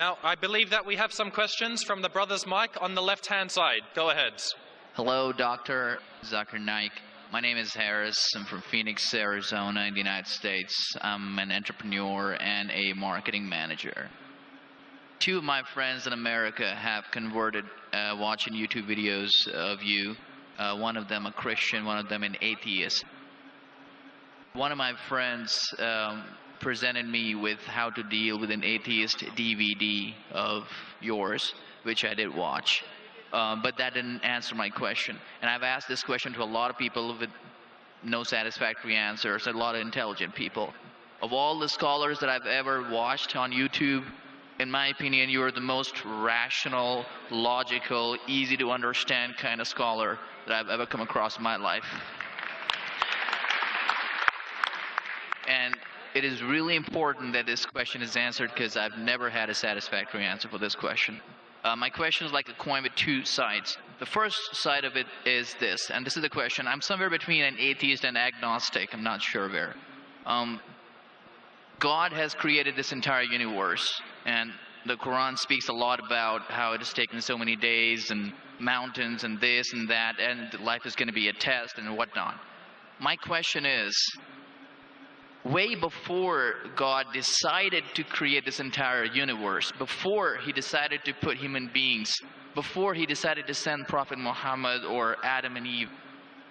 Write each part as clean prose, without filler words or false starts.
Now, I believe that we have some questions from the brother's mic on the left-hand side. Go ahead. Hello, Dr. Zakir Naik. My name is Harris. I'm from Phoenix, Arizona in the United States. I'm an entrepreneur and a marketing manager. Two of my friends in America have converted watching YouTube videos of you. One of them a Christian, one of them an atheist. One of my friends presented me with how to deal with an atheist DVD of yours, which I did watch. But that didn't answer my question. And I've asked this question to a lot of people with no satisfactory answers, a lot of intelligent people. Of all the scholars that I've ever watched on YouTube, in my opinion, you are the most rational, logical, easy to understand kind of scholar that I've ever come across in my life. And it is really important that this question is answered because I've never had a satisfactory answer for this question. My question is like a coin with two sides. The first side of it is this, and this is the question. I'm somewhere between an atheist and agnostic. I'm not sure where. God has created this entire universe, and the Quran speaks a lot about how it has taken so many days and mountains and this and that, and life is going to be a test and whatnot. My question is, way before God decided to create this entire universe, before he decided to put human beings, before he decided to send Prophet Muhammad or Adam and Eve,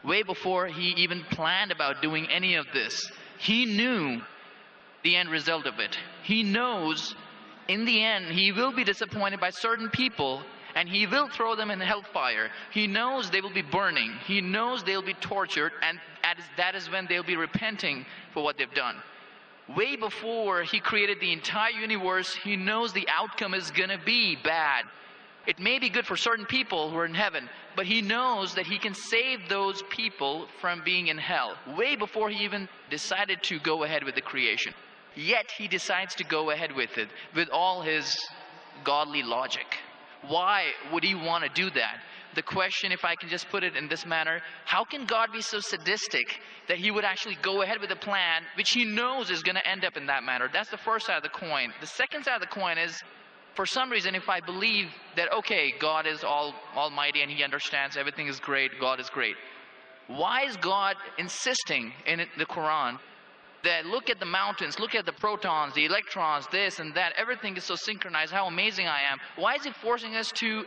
way before he even planned about doing any of this, he knew the end result of it. He knows in the end he will be disappointed by certain people and he will throw them in hellfire. He knows they will be burning. He knows they'll be tortured, and that is when they'll be repenting for what they've done. Way before he created the entire universe, he knows the outcome is going to be bad. It may be good for certain people who are in heaven, but he knows that he can save those people from being in hell. Way before he even decided to go ahead with the creation. Yet he decides to go ahead with it, with all his godly logic. Why would he want to do that? The question, if I can just put it in this manner, how can God be so sadistic that he would actually go ahead with a plan which he knows is going to end up in that manner? That's the first side of the coin. The second side of the coin is, for some reason, if I believe that, okay, God is almighty and he understands everything is great, God is great. Why is God insisting in the Quran that look at the mountains, look at the protons, the electrons, this and that, everything is so synchronized, how amazing I am. Why is he forcing us to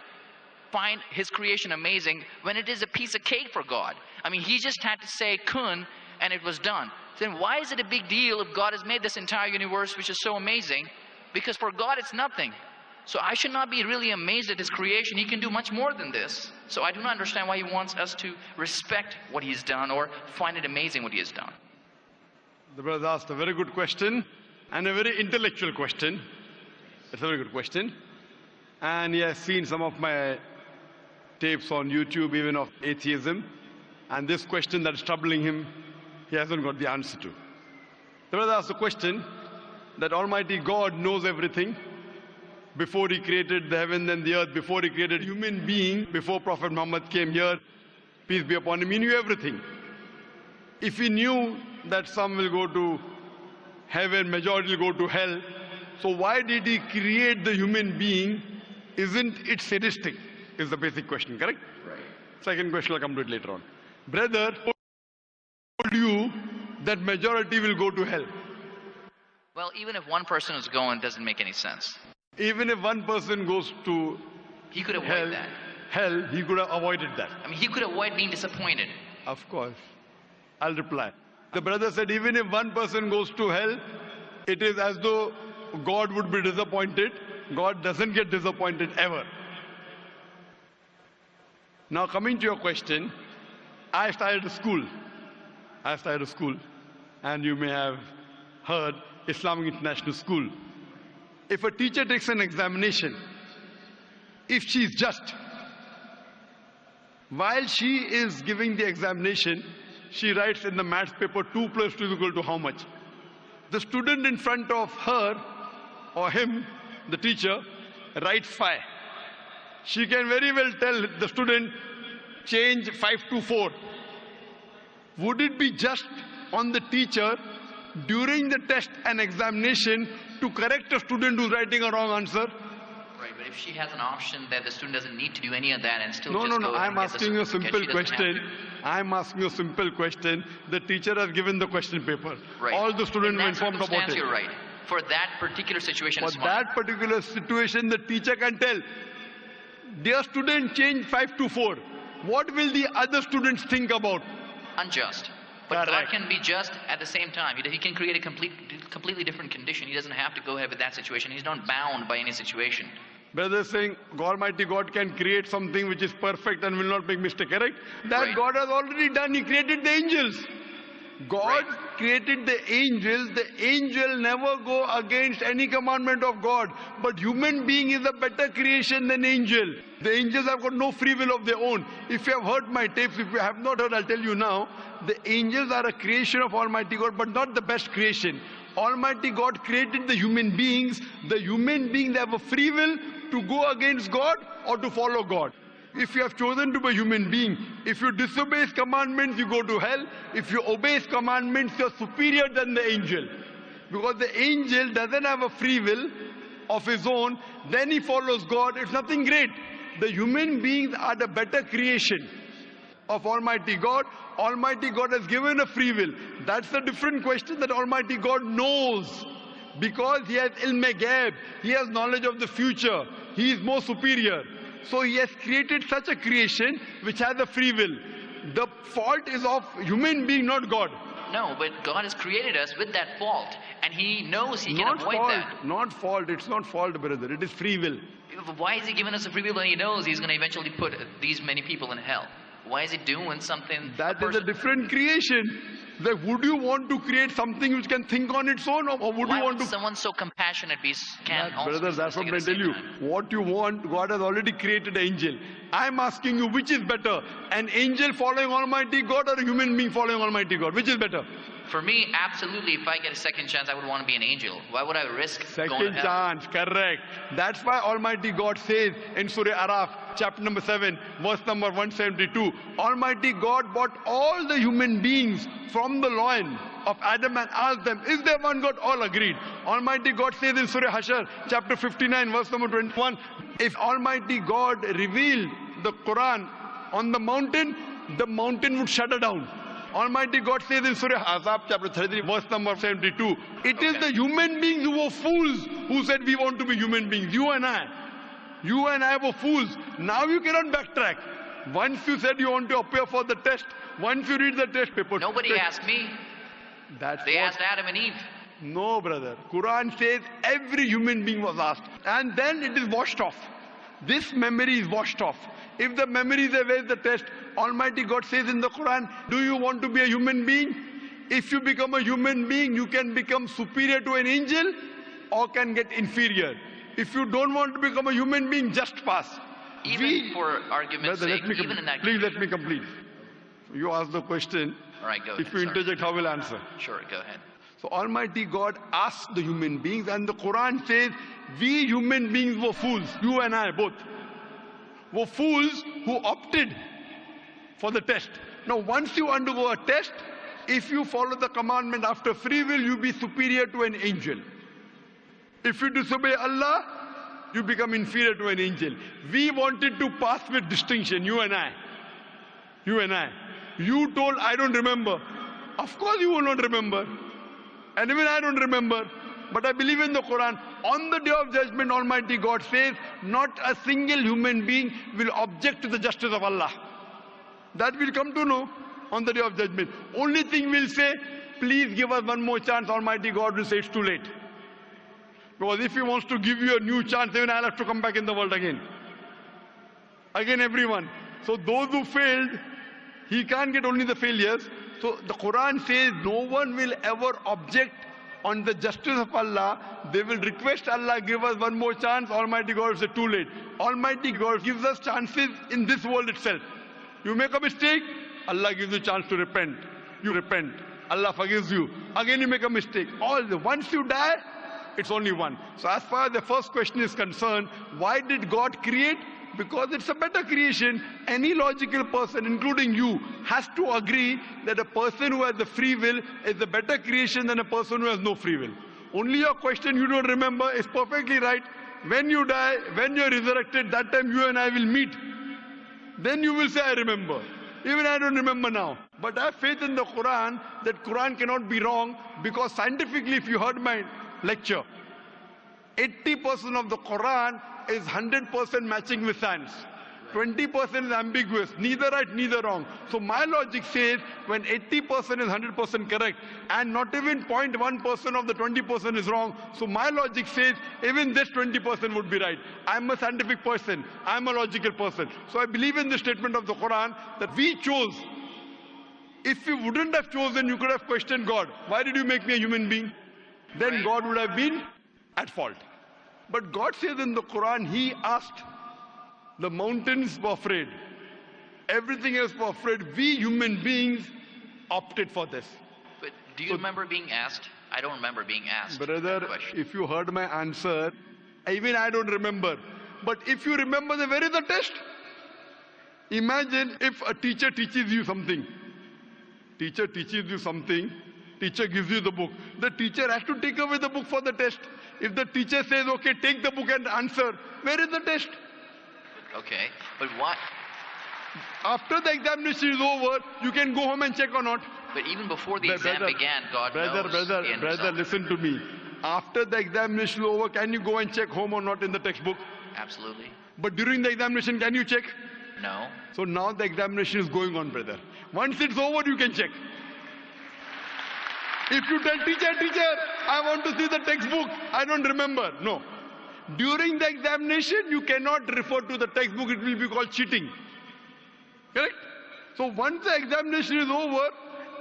find his creation amazing when it is a piece of cake for God? I mean, he just had to say kun and it was done. Then why is it a big deal if God has made this entire universe which is so amazing? Because for God it's nothing. So I should not be really amazed at his creation. He can do much more than this. So I do not understand why he wants us to respect what he's done or find it amazing what he has done. The brother asked a very good question and a very intellectual question. It's a very good question. And he has seen some of my tapes on YouTube, even of atheism. And this question that is troubling him, he hasn't got the answer to. The brother asked a question that Almighty God knows everything. Before he created the heaven and the earth, before he created human being, before Prophet Muhammad came here, peace be upon him, he knew everything. If he knew that some will go to heaven, majority will go to hell, so why did he create the human being? Isn't it sadistic? Is the basic question, correct? Right. Second question, I'll come to it later on. Brother told you that majority will go to hell. Well, even if one person is going, it doesn't make any sense. Even if one person goes to he could avoid hell, he could have avoided that. I mean, he could avoid being disappointed. Of course. I'll reply. The brother said, even if one person goes to hell, it is as though God would be disappointed. God doesn't get disappointed ever. Now coming to your question, I started a school. And you may have heard Islamic International School. If a teacher takes an examination, if she is just, while she is giving the examination, she writes in the maths paper 2 plus 2 is equal to how much? The student in front of her or him, the teacher, writes 5. She can very well tell the student, change 5 to 4. Would it be just on the teacher during the test and examination to correct a student who's writing a wrong answer? Right, but if she has an option that the student doesn't need to do any of that and still No, just no, go no. and I'm get the asking you a certificate, simple she doesn't have question. I'm asking you a simple question. The teacher has given the question paper. to. Right. All the students In were that informed about circumstance, it. You're right. For that particular situation, For it's fine. that particular situation, the teacher can tell, dear student, change 5 to 4. What will the other students think about? Unjust. But God Correct. can be just at the same time. He can create a completely different condition. He doesn't have to go ahead with that situation. He's not bound by any situation. Brother is saying Almighty God can create something which is perfect and will not make mistake, correct? That Right. God has already done. He created the angels. God Right. created the angels. The angel never go against any commandment of God. But human being is a better creation than angel. The angels have got no free will of their own. If you have heard my tapes, if you have not heard, I'll tell you now. The angels are a creation of Almighty God, but not the best creation. Almighty God created the human beings. The human beings have a free will to go against God or to follow God. If you have chosen to be a human being, if you disobey His commandments, you go to hell. If you obey His commandments, you're superior than the angel. Because the angel doesn't have a free will of his own, then he follows God. It's nothing great. The human beings are the better creation of Almighty God. Almighty God has given a free will. That's a different question that Almighty God knows. Because He has ilm-e-ghaib, He has knowledge of the future. He is more superior. So He has created such a creation which has a free will. The fault is of human being, not God. No, but God has created us with that fault. And He knows He can Not avoid fault, that. not fault. It's not fault, brother. It is free will. Why is He giving us a free will when He knows He's going to eventually put these many people in hell? Why is He doing something? That is a different creation. Like, would you want to create something which can think on its own, or would Why you want would to? someone so compassionate can also Brother, be that's what something I at the tell same you. time? What you want, God has already created an angel. I'm asking you, which is better? An angel following Almighty God or a human being following Almighty God? Which is better? For me, absolutely, if I get a second chance, I would want to be an angel. Why would I risk going to Second hell? chance, correct. That's why Almighty God says in Surah Araf, chapter number 7, verse number 172, Almighty God brought all the human beings from the loin of Adam and asked them, is there one God? All agreed. Almighty God says in Surah Hashar, chapter 59, verse number 21, if Almighty God revealed the Quran on the mountain would shudder down. Almighty God says in Surah Azab, chapter 33, verse number 72, it is the human beings who were fools who said we want to be human beings. You and I. You and I were fools. Now you cannot backtrack. Once you said you want to appear for the test, once you read the test paper. Nobody asked me. They asked Adam and Eve. No, brother. Quran says every human being was asked. And then it is washed off. This memory is washed off. If the memory is there, where is the test? Almighty God says in the Quran, do you want to be a human being? If you become a human being, you can become superior to an angel or can get inferior. If you don't want to become a human being, just pass. Even for argument's Brother, sake, even in that please let me complete. You ask the question. All right, go ahead. If you Sorry. interject, how will I answer? Sure, go ahead. So Almighty God asked the human beings, and the Quran says, we human beings were fools, you and I both, were fools who opted for the test. Now once you undergo a test, if you follow the commandment after free will, you be superior to an angel. If you disobey Allah, you become inferior to an angel. We wanted to pass with distinction, you and I. You and I. You told, I don't remember. Of course you will not remember. And even I don't remember. But I believe in the Quran. On the day of judgment, Almighty God says, not a single human being will object to the justice of Allah. That will come to know on the day of judgment. Only thing we'll say, please give us one more chance. Almighty God will say it's too late. Because if He wants to give you a new chance, even I'll have to come back in the world again. Again, everyone. So those who failed, He can't get only the failures. So the Quran says no one will ever object on the justice of Allah. They will request Allah, give us one more chance. Almighty God will say too late. Almighty God gives us chances in this world itself. You make a mistake, Allah gives you a chance to repent. You repent. Allah forgives you. Again you make a mistake. Once you die, it's only one. So as far as the first question is concerned, why did God create? Because it's a better creation. Any logical person, including you, has to agree that a person who has the free will is a better creation than a person who has no free will. Only your question you don't remember is perfectly right. when you die, when you're resurrected, that time you and I will meet. Then you will say, I remember. Even I don't remember now. But I have faith in the Quran that Quran cannot be wrong, because scientifically, if you heard my lecture, 80% of the Quran is 100% matching with science. 20% is ambiguous, neither right, neither wrong. So my logic says when 80% is 100% correct and not even 0.1% of the 20% is wrong, so my logic says even this 20% would be right. I'm a scientific person, I'm a logical person. So I believe in the statement of the Quran that we chose. If you wouldn't have chosen, you could have questioned God. Why did you make me a human being? Then God would have been at fault. But God says in the Quran, He asked. The mountains were afraid. Everything else was afraid. We human beings opted for this. But do you remember being asked? I don't remember being asked. Brother, if you heard my answer, even I don't remember. But if you remember, then where is the test? Imagine if a teacher teaches you something. Teacher teaches you something. Teacher gives you the book. The teacher has to take away the book for the test. If the teacher says, okay, take the book and answer, where is the test? Okay, but why? After the examination is over, you can go home and check or not. But even before the exam began, God knows. Brother, listen to me. After the examination is over, can you go and check home or not in the textbook? Absolutely. But during the examination, can you check? No. So now the examination is going on, brother. Once it's over, you can check. If you tell teacher, I want to see the textbook, I don't remember. No. During the examination, you cannot refer to the textbook, it will be called cheating. Correct? So once the examination is over,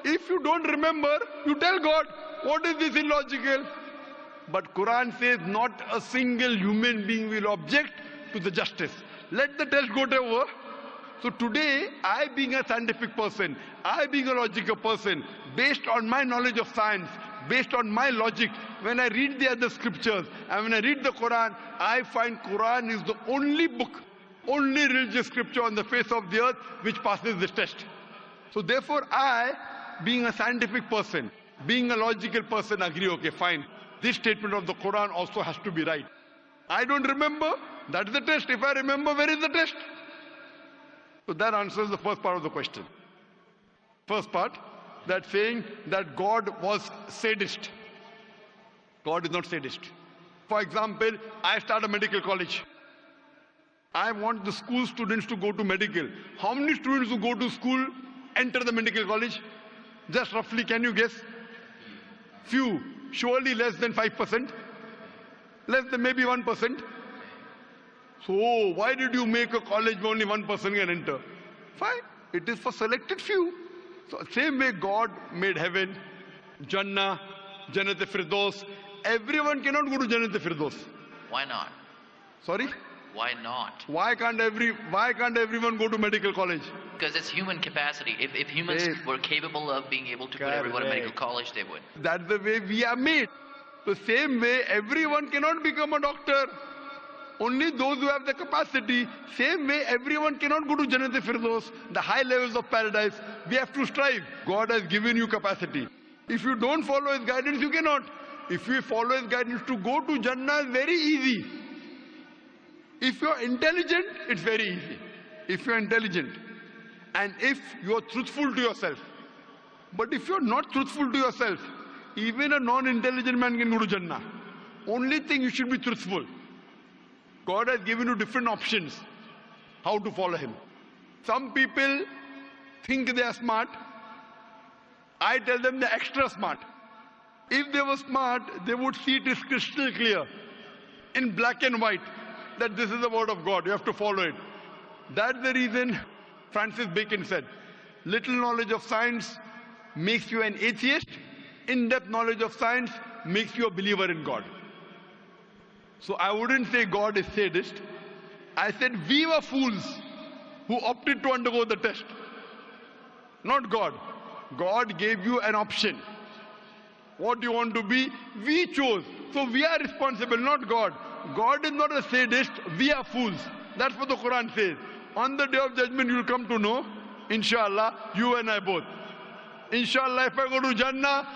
if you don't remember, you tell God, what is this illogical? But Quran says not a single human being will object to the justice. Let the test go over. So today, I being a scientific person, I being a logical person, based on my knowledge of science, based on my logic, when I read the other scriptures and when I read the Quran, I find Quran is the only book, only religious scripture on the face of the earth which passes this test. So therefore I, being a scientific person, being a logical person, agree, okay, fine. This statement of the Quran also has to be right. I don't remember, that is the test. If I remember, where is the test? So that answers the first part of the question. First part, that saying that God was sadist. God is not sadist. For example, I start a medical college. I want the school students to go to medical. How many students who go to school enter the medical college? Just roughly, can you guess? Few. Surely less than 5%. Less than maybe 1%. So why did you make a college where only 1% can enter? Fine. It is for selected few. So same way God made heaven, Jannah, Jannat-e-Firdaus. Everyone cannot go to Jannat-e-Firdaus. Why not? Sorry? Why not? Why can't everyone go to medical college? Because it's human capacity. If humans were capable of being able to put everyone in medical college, they would. That's the way we are made. The same way everyone cannot become a doctor. Only those who have the capacity. Same way everyone cannot go to Jannat-e-Firdaus, the high levels of paradise. We have to strive. God has given you capacity. If you don't follow His guidance, you cannot. If you follow His guidance to go to Jannah, it's very easy. If you're intelligent, it's very easy. If you're intelligent and if you're truthful to yourself. But if you're not truthful to yourself, even a non-intelligent man can go to Jannah. Only thing, you should be truthful. God has given you different options how to follow Him. Some people think they are smart. I tell them they're extra smart. If they were smart, they would see it is crystal clear, in black and white, that this is the word of God. You have to follow it. That's the reason Francis Bacon said, little knowledge of science makes you an atheist. In-depth knowledge of science makes you a believer in God. So I wouldn't say God is sadist. I said we were fools who opted to undergo the test. Not God. God gave you an option. What do you want to be? We chose. So we are responsible, not God. God is not a sadist. We are fools. That's what the Quran says. On the day of judgment, you will come to know, inshallah, you and I both. Inshallah, if I go to Jannah,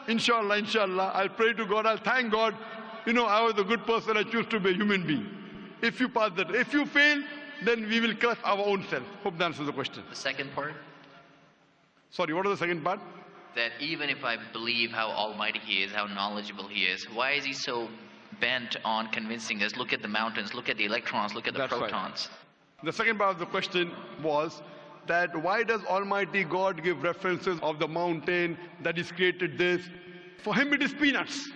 inshallah, I'll pray to God, I'll thank God. you know, I was a good person, I choose to be a human being. If you pass that, if you fail, then we will curse our own self. Hope that answers the question. The second part? Sorry, what was the second part? That even if I believe how almighty he is, how knowledgeable he is, why is he so bent on convincing us, look at the mountains, look at the electrons, look at the That's right. protons? The second part of the question was that why does Almighty God give references of the mountain that He's created this? For Him it is peanuts.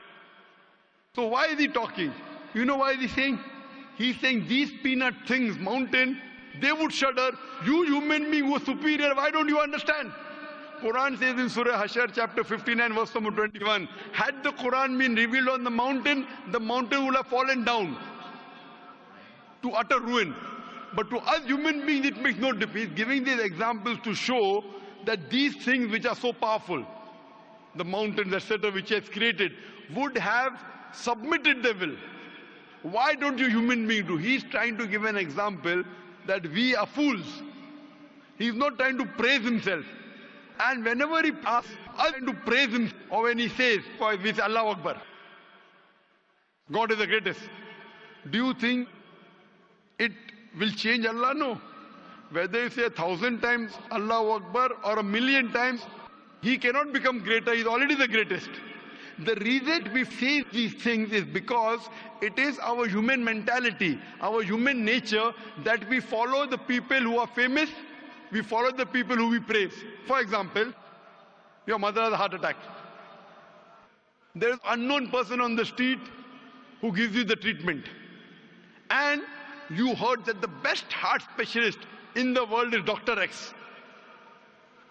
So why is He talking? You know why is He saying? He's saying these peanut things, mountain, they would shudder. You human being who are superior, why don't you understand? Quran says in Surah Hashar chapter 59 verse number 21, had the Quran been revealed on the mountain would have fallen down to utter ruin. But to us human beings it makes no difference. He's giving these examples to show that these things which are so powerful, the mountains etc. which He has created, would have submitted their will. Why don't you human beings do? He's trying to give an example that we are fools. He's not trying to praise Himself. And whenever He asks us to praise Him, or when He says, for this Allah Akbar, God is the greatest, do you think it will change Allah? No. Whether you say 1,000 times Allah Akbar or 1,000,000 times, He cannot become greater. He's already the greatest. The reason we say these things is because it is our human mentality, our human nature, that we follow the people who are famous, we follow the people who we praise. For example, your mother has a heart attack. There is an unknown person on the street who gives you the treatment. And you heard that the best heart specialist in the world is Dr. X.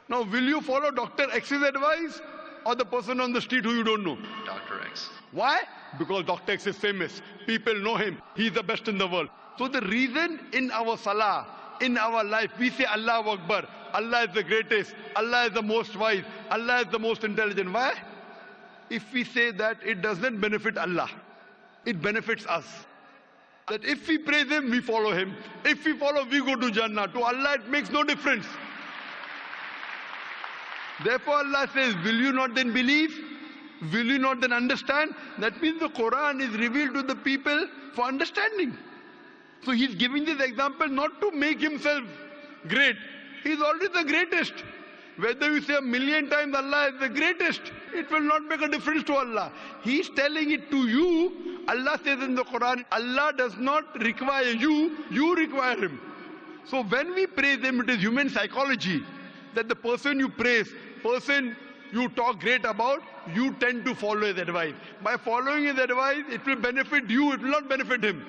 Now, will you follow Dr. X's advice or the person on the street who you don't know? Dr. X. Why? Because Dr. X is famous. People know him. He's the best in the world. So the reason in our salah, in our life, we say Allah Akbar, Allah is the greatest, Allah is the most wise, Allah is the most intelligent. Why? If we say that, it doesn't benefit Allah. It benefits us. That if we praise Him, we follow Him. If we follow, we go to Jannah. To Allah, it makes no difference. Therefore, Allah says, will you not then believe? Will you not then understand? That means the Quran is revealed to the people for understanding. So He's giving this example not to make Himself great. He's already the greatest. Whether you say 1,000,000 times Allah is the greatest, it will not make a difference to Allah. He's telling it to you. Allah says in the Quran, Allah does not require you, you require Him. So when we praise Him, it is human psychology that the person you praise, person you talk great about, you tend to follow his advice. By following his advice, it will benefit you, it will not benefit him.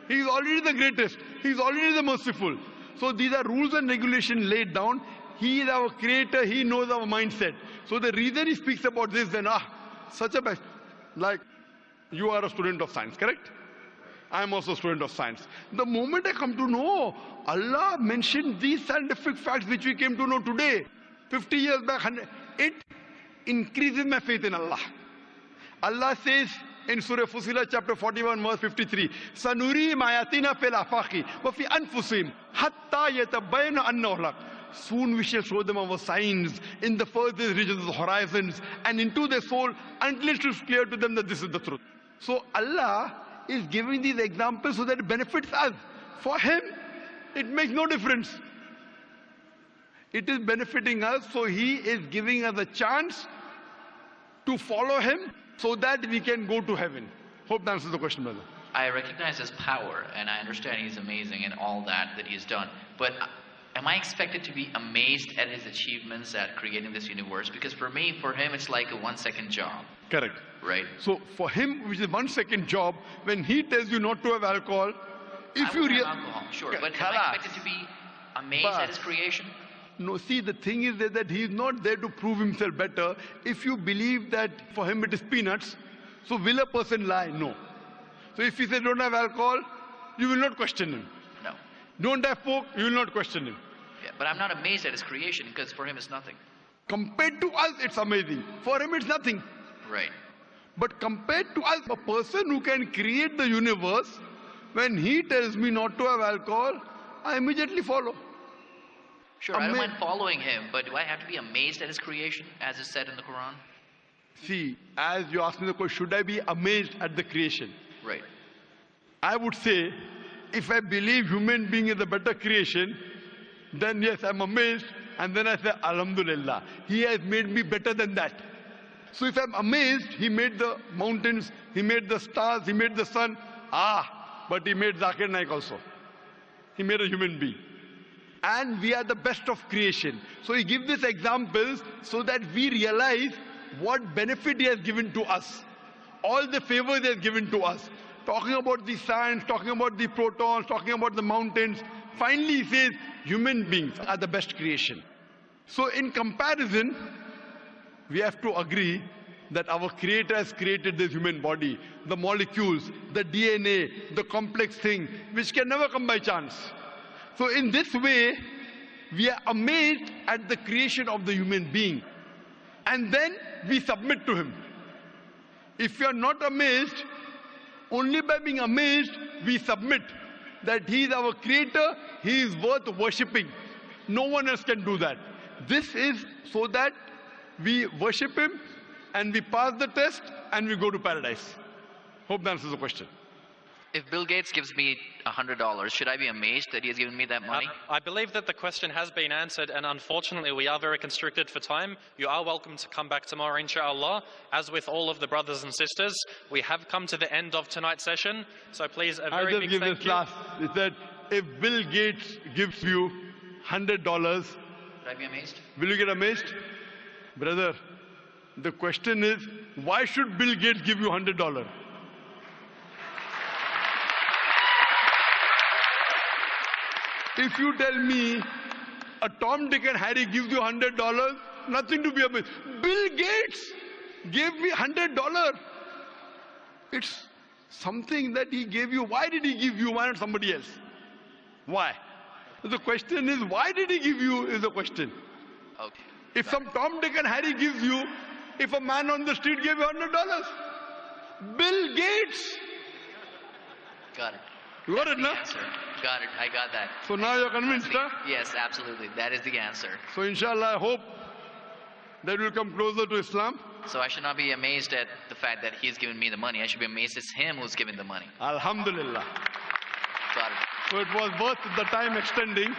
He is already the greatest. He is already the merciful. So these are rules and regulations laid down. He is our creator. He knows our mindset. So the reason he speaks about this, then, such a best. Like, you are a student of science, correct? I am also a student of science. The moment I come to know, Allah mentioned these scientific facts which we came to know today, 50 years back, it increases my faith in Allah. Allah says in Surah Fussilat chapter 41 verse 53, Sanuri mayatina fil afaqi wa fi anfusihim hatta yatabayyana annahu al-haq. Soon we shall show them our signs in the furthest regions of the horizons and into their soul until it is clear to them that this is the truth. So Allah is giving these examples so that it benefits us. For Him, it makes no difference. It is benefiting us, so He is giving us a chance to follow Him so that we can go to heaven. Hope that answers the question, brother. I recognize His power, and I understand He's amazing in all that He's done. But am I expected to be amazed at His achievements at creating this universe? Because for Him, it's like a 1-second job. Correct. Right? So for Him, which is 1-second job, when He tells you not to have alcohol, if you have alcohol, sure, but am I expected to be amazed at His creation? No, see, the thing is that He is not there to prove Himself better. If you believe that for Him it is peanuts, so will a person lie? No. So if He says don't have alcohol, you will not question Him. No. Don't have pork, you will not question Him. Yeah, but I'm not amazed at His creation because for Him it's nothing. Compared to us, it's amazing. For Him, it's nothing. Right. But compared to us, a person who can create the universe, when He tells me not to have alcohol, I immediately follow. Sure, I don't mind following Him, but do I have to be amazed at His creation, as is said in the Quran? See, as you asked me the question, should I be amazed at the creation? Right. I would say, if I believe human being is a better creation, then yes, I'm amazed. And then I say, Alhamdulillah, He has made me better than that. So if I'm amazed, He made the mountains, He made the stars, He made the sun. But He made Zakir Naik also. He made a human being. And we are the best of creation. So He gives these examples so that we realize what benefit He has given to us. All the favors He has given to us. Talking about the science, talking about the protons, talking about the mountains. Finally He says, human beings are the best creation. So in comparison, we have to agree that our Creator has created this human body, the molecules, the DNA, the complex thing, which can never come by chance. So in this way, we are amazed at the creation of the human being. And then we submit to Him. If we are not amazed, only by being amazed, we submit that He is our Creator, He is worth worshipping. No one else can do that. This is so that we worship Him and we pass the test and we go to paradise. Hope that answers the question. If Bill Gates gives me $100, should I be amazed that he has given me that money? I believe that the question has been answered, and unfortunately we are very constricted for time. You are welcome to come back tomorrow, inshallah. As with all of the brothers and sisters, we have come to the end of tonight's session. So please, a very big thank you. I'll just give this last. It said, if Bill Gates gives you $100, Should I be amazed? will you get amazed? Brother, the question is, why should Bill Gates give you $100? If you tell me a Tom, Dick and Harry gives you $100, nothing to be amazed. Bill Gates gave me $100. It's something that he gave you. Why did he give you? Why not somebody else? Why? The question is, why did he give you is the question. Okay. If some Tom, Dick and Harry gives you, if a man on the street gave you $100, Bill Gates. Got it. You got it, The no? answer. Got it. I got that. So now you're convinced, huh? Yes, absolutely. That is the answer. So inshallah, I hope that we'll come closer to Islam. So I should not be amazed at the fact that he's given me the money. I should be amazed it's him who's giving the money. Alhamdulillah. Got it. So it was worth the time extending.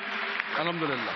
Alhamdulillah.